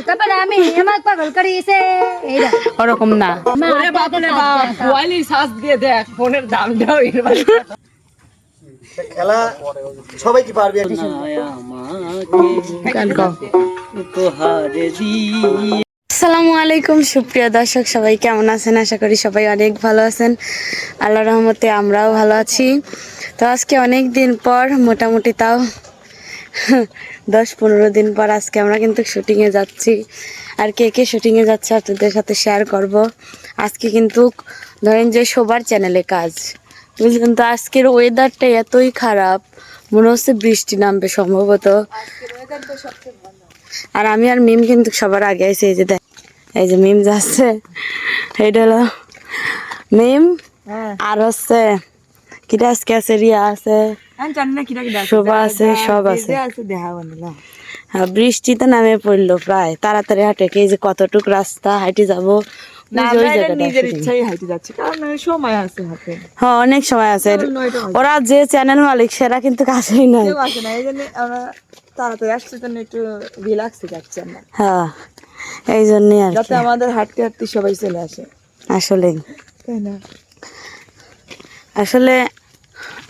তারপরে আমি আমার পাগল করিছে এইটা ওরকম না। ওরে বাপ রে বাপ, কোয়ালি সাজ দিয়ে দেখ ফোনের দামটাও এরবার। খেলা সবাই কি পারবে? গান গাও। আসসালামু আলাইকুম সুপ্রিয় দর্শক, সবাই কেমন আছেন? আশা করি সবাই অনেক ভালো আছেন। আল্লাহর রহমতে আমরাও ভালো আছি। তো আজকে অনেক দিন পর, মোটামুটি তাও 10-15 দিন পর আজকে আমরা কিন্তু শুটিংয়ে যাচ্ছি। আর কে কে শুটিংয়ে যাচ্ছে আপনাদের সাথে শেয়ার করব। আজকে কিন্তু ধরেন যে সবার চ্যানেলে কাজ, বুঝলেন তো। আজকের ওয়েদারটা এতই খারাপ, মনে হচ্ছে বৃষ্টি নামবে সম্ভবত। আর আমি আর মিম কিন্তু সবার আগে আইছি। এই যে দেখ, এই যে মিম যাচ্ছে, এইটা হলো মিম। আর হচ্ছে কিটা আজকে আছে, রিয়া আছে, শোভা আছে, সব আছে। হ্যাঁ, বৃষ্টিতে নামে পড়লো প্রায়। তাড়াতাড়ি হাঁটে, এই যে কতটুক রাস্তা হাঁটে যাবো। হ্যাঁ, অনেক সময় আছে। ওরা যে চ্যানেল মালিক সেরা কিন্তু কাছেই নাই। হ্যাঁ, এই জন্যই আর কি। আমাদের হাঁটতে হাঁটতে সবাই চলে আসে। আসলে তাই না? আসলে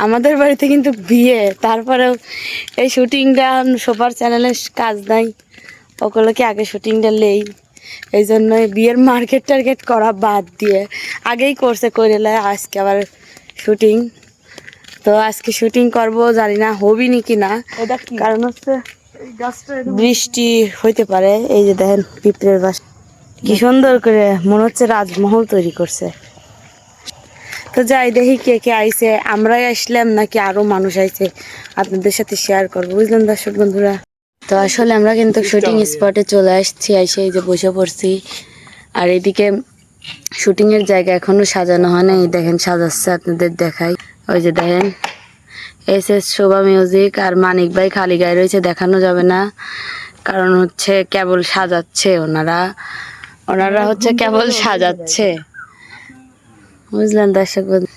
আমাদের বাড়িতে কিন্তু বিয়ে, তারপরেও এই শুটিংটা সবার চ্যানেলে কাজ নাই, ওগুলোকে আগে শুটিংটা লেই। এই জন্যই বিয়ের মার্কেট টার্গেট করা বাদ দিয়ে আগেই করছে, করে লে আজকে আবার শুটিং। তো আজকে শুটিং করব, জানি না হবি নি কিনা, কারণ হচ্ছে বৃষ্টি হইতে পারে। এই যে দেখেন পিঁপড়ের বাসা কি সুন্দর করে, মনে হচ্ছে রাজমহল তৈরি করছে। তো যাই দেখি কে কে আইছে, আমরাই আসলাম নাকি আরো মানুষ আইছে, আপনাদের সাথে শেয়ার করবো, বুঝলেন দর্শক বন্ধুরা। তো আসলে আমরা কিন্তু শুটিং স্পটে চলে আসছি, এসে এই যে বসে পড়ছি। আর এদিকে শুটিং এর জায়গা এখনো সাজানো হয় না, এই দেখেন সাজাচ্ছে, আপনাদের দেখাই। ওই যে দেখেন SS শোভা মিউজিক আর মানিক ভাই খালি গায়ে রয়েছে, দেখানো যাবে না, কারণ হচ্ছে কেবল সাজাচ্ছে ওনারা হচ্ছে কেবল সাজাচ্ছে, বুঝলেন দর্শক বন্ধু।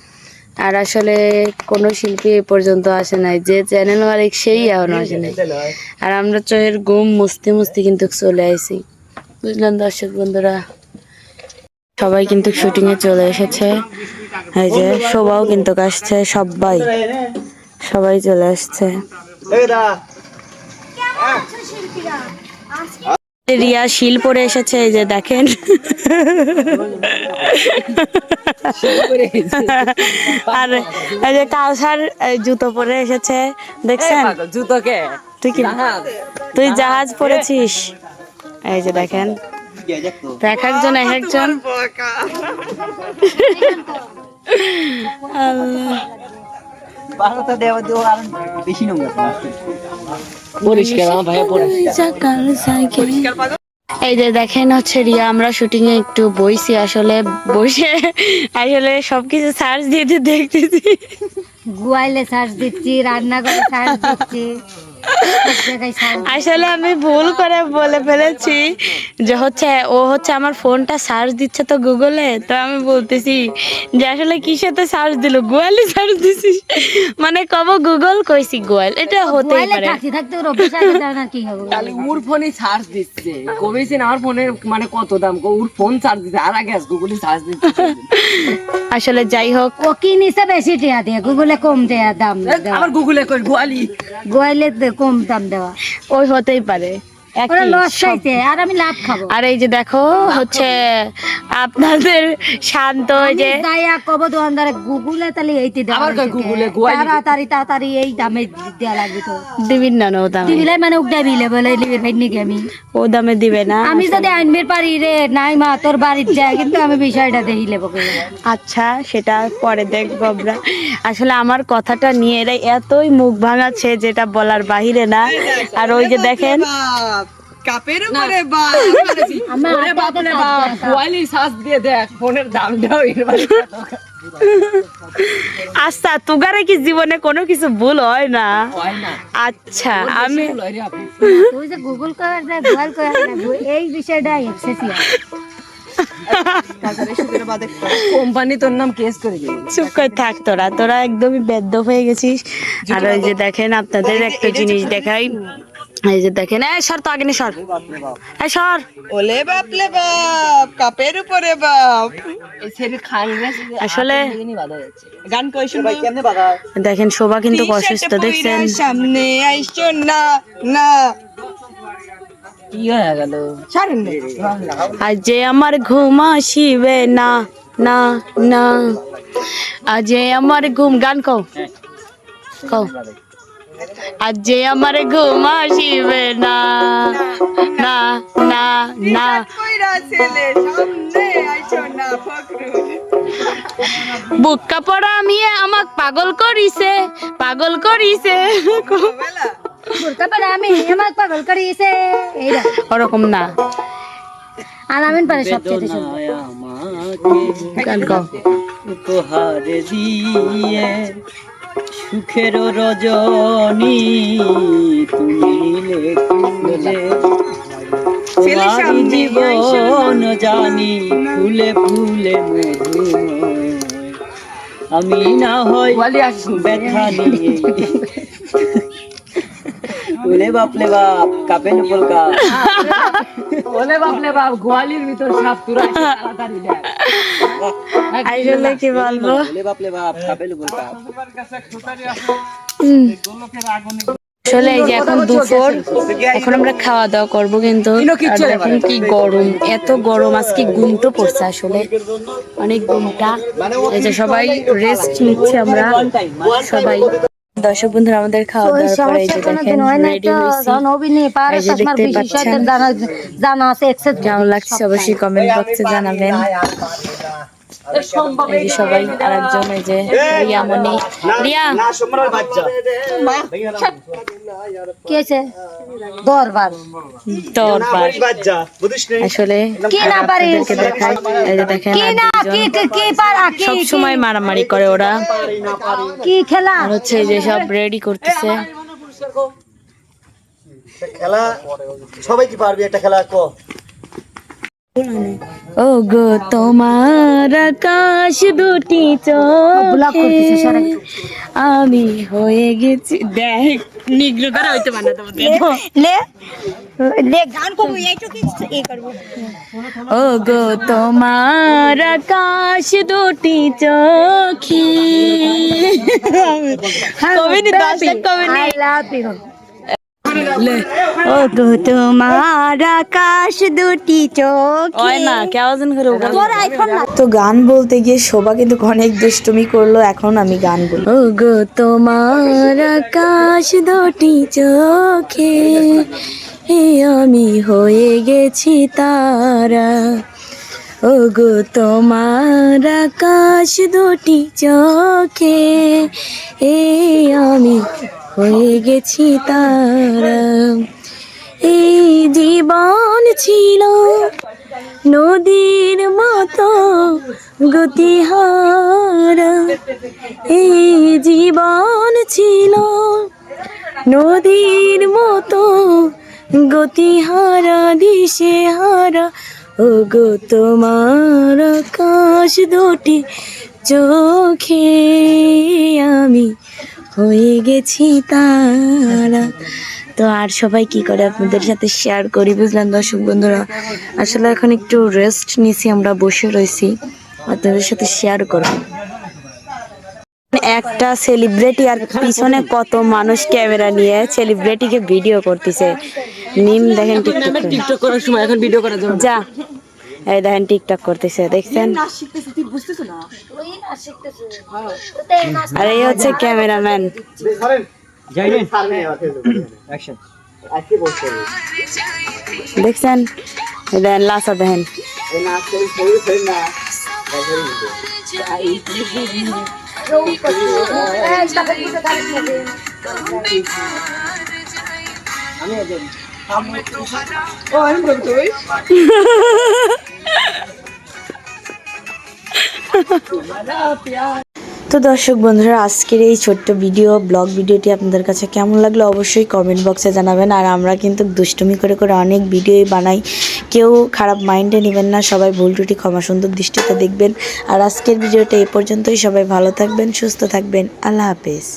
আর আসলে কোনো শিল্পী এ পর্যন্ত আসে নাই, যে চ্যানেল মালিক সেই এখনো আসে নাই। আর আমরা চোখের ঘুম মুছতে মুছতে কিন্তু চলে আইছি, বুঝলেন দর্শক বন্ধুরা। সবাই কিন্তু শুটিং এ চলে এসেছে, এই যে শোভাও কিন্তু আসছে, সবাই চলে আসছে। রিয়া শিল পরে এসেছে, এই যে দেখেন। আর এই যে কাউসার জুতো পরে এসেছে, দেখছেন? জুতোকে তুই জাহাজ পরেছিস, এই যে দেখেন। এক একজন এই যে দেখেন হচ্ছে রিয়া, আমরা শুটিং এ একটু বইছি, আসলে বসে আসলে সবকিছু সার্চ দিয়ে দেখতেছি। গুয়াইলে সার্চ দিচ্ছি, রান্না করে সার্চ দিচ্ছি, আসলে আমি ভুল করে বলে ফেলেছি যে হচ্ছে ও হচ্ছে আমার ফোনটা সার্চ দিচ্ছে তো গুগলে, তো আমি বলতেছি যে আসলে কিসেতে সার্চ দিল, গুগলে সার্চ দিছি, মানে কব গুগল কইছি গুগল, এটা হতেই পারে। থাকতে রবিশ আগে দাও না, কি হবে? খালি ওর ফোনই সার্চ দিচ্ছে, কবেছেন আমার ফোনের মানে কত দাম, ওর ফোন সার্চ দিচ্ছে, আর আগে গুগলে সার্চ দিচ্ছে। আসলে যাই হোক, ও কি নিছে বেশি টিয়া দিয়ে, গুগলে কম দেয়া দাম, আমার গুগলে কই গোয়াইলে কম দাম দেওয়া, ওই হতেই পারে। ওরা লস খাইছে আর আমি লাভ খাবো। আর এই যে দেখো হচ্ছে আপনাদের শান্ত, যে যাইয়া কব দোকানদারে গুগলে তাহলে এইতে দেওয়া, আবার কই গুগলে তাড়াতাড়ি এই দামে দেয়া লাগবে, তো দিবেন না ও দামে দিবিলে মানে উগডা বিলে বলে লিবের ভাই নাকি আমি ও দামে দিবে না। আমি যদি আইনবের পারি রে নাই মা তোর বাড়ির যায়, কিন্তু আমি বিষয়টা দেখি লেবো। আচ্ছা, সেটা পরে দেখবো আমরা। আসলে আমার কথাটা নিয়ে এরা এতই মুখ ভাঙাচ্ছে যেটা বলার বাহিরে না। আর ওই যে দেখেন কাপের উপরে বাপ রে বাপ, কোয়ালি সাজ দিয়ে দেখ ফোনের দামটাও এরবার। আচ্ছা, তুগারে কি জীবনে কোনো কিছু ভুল হয় না? আচ্ছা, আমি তুই যে গুগল করার যা গুগল করার এই বিষয়টা এক্সেসিয়াস। কোম্পানি তোর নাম কেস করে দিবে। চুপ করে থাক, তোরা একদমই বেদ্য হয়ে গেছিস। আর ওই যে দেখেন আপনাদের একটা জিনিস দেখাই, এই যে দেখেন, এই সর তো আগে নে, সর, এই সর। ওলে বাপ লে বাপ, কাপের উপরে বাপ। এই ছেলে খান আসলে গান কই শুনবো? কেমনে বাগায়? দেখেন শোভা কিন্তু অসুস্থ, দেখছেন? সামনে আইসো না না, কি হয়ে গেল? ছাড়েন না। আজ যে আমার ঘুম আসিবে না, না না, আজ যে আমার ঘুম, গান কও কও। আজ যে আমার ঘুম আসিবে না, না না না। কইরা ছেলে সামনে আইসো না ফকরুল। বুক্কা পড়া মিয়ে আমাক পাগল করিছে, পাগল করিছে। বেলা বোরকা পরে আমি আমাকে পাগল করিয়েছে এইটা। ওরকম না, আর আমিন পারে সবচেয়ে শুনবো। গান কও। উপহার দিয়ে সুখের রজনী তুমি লেখলে তোমার জীবন জানি ফুলে ফুলে মধুময়, আমি না হয় ব্যথা নিয়ে। ওলে বাপ লে বাপ, কাপের উপর কাপ। ওলে বাপ লে বাপ, গোয়ালির ভিতর সাপ, তুরা তাড়াতাড়ি দেখ। আসলে কি বলবো, ওলে বাপ লে বাপ, কাপের উপর কাপ। আসলে এই যে এখন দুপুর, এখন আমরা খাওয়া দাওয়া করবো, কিন্তু আর দেখেন কি গরম, এত গরম, আজকে ঘুমটো পড়ছে, আসলে অনেক ঘুমটা। এই যে সবাই রেস্ট নিচ্ছে, আমরা সবাই। দর্শক বন্ধুরা, আমাদের খাওয়া ওই দাওয়ার পরে এই যে সমস্যা দেখেন কোনোদিন হয় না, রেডি তো হয়েছি। যখন অভিনয় পারে এই যে চশমার দেখতেই বিশেষজ্ঞের পাচ্ছেন। জানা আছে এক্সেপ্ট কেমন লাগছে অবশ্যই কমেন্ট বক্সে জানাবেন। এই যে সবাই, আরেকজন এই যে রিয়া মনি, রিয়া না সম্রাট বাচ্চা কি আছে দরবার তোর না পার। বলি বাচ্চা বুঝিস নে আসলে কি না পারিস? আপনাদেরকে দেখাই, এই যে দেখেন কি আর না দুজন কি পারা কি সব সময় মারামারি করে ওরা। কি খেলা আর হচ্ছে এই যে সব রেডি করতেছে। খেলা সবাই কি পারবি একটা খেলা ক? ও গো তোমার আকাশ দুটি ব্লক চোখে করতেছে সরে। আমি হয়ে গেছি, দেখ নিগ্রো করে হইতে পারে না তোমাদের। লে লে গান করব এইটু কি এই করব। ও গো তোমার আকাশ দুটি চোখে, কবিনি দর্শক কবিনি। I love you. লে ও গো তোমার আকাশ দুটি চোখ ওই না কেমন করে ওটা তোর আইফোন না তো গান বলতে গিয়ে শোভা কিন্তু অনেক দুষ্টুমি করলো। এখন আমি গান বলবো। ও গো তোমার আকাশ দুটি চোখে আমি হয়ে গেছি তারা, ও গো তোমার আকাশ দুটি চোখে আমি হয়ে গেছি তারা। এই জীবন ছিল নদীর মতো গতিহারা, এই জীবন ছিল নদীর মতো গতিহারা দিশেহারা, ও গো তোমার আকাশ দুটি চোখে আমি হয়ে গেছি তারা। তো আর সবাই কি করে আপনাদের সাথে শেয়ার করি, বুঝলেন দর্শক বন্ধুরা। আসলে এখন একটু রেস্ট নিছি, আমরা বসে রয়েছি, আপনাদের সাথে শেয়ার করব। একটা সেলিব্রিটি আর পিছনে কত মানুষ ক্যামেরা নিয়ে সেলিব্রিটিকে ভিডিও করতেছে। নিম দেখেন টিকটক করার সময় এখন ভিডিও করার জন্য যা, এই দেখেন টিকটক করতেছে, দেখছেন? আর এই হচ্ছে ক্যামেরাম্যান। যাইলেন অ্যাকশন আজকে বলতে হবে দেখছেন? এই দেখেন লাসা দেখেন। এই নাচ করে শরীর ফের না তো দর্শক বন্ধুরা, আজকের এই ছোট্ট ব্লগ ভিডিওটি আপনাদের কাছে কেমন লাগলো অবশ্যই কমেন্ট বক্সে জানাবেন। আর আমরা কিন্তু দুষ্টুমি করে করে অনেক ভিডিওই বানাই, কেউ খারাপ মাইন্ডে নেবেন না, সবাই ভুল ত্রুটি ক্ষমা সুন্দর দৃষ্টিতে দেখবেন। আর আজকের ভিডিওটা এই পর্যন্তই। সবাই ভালো থাকবেন, সুস্থ থাকবেন, আল্লাহ হাফেজ।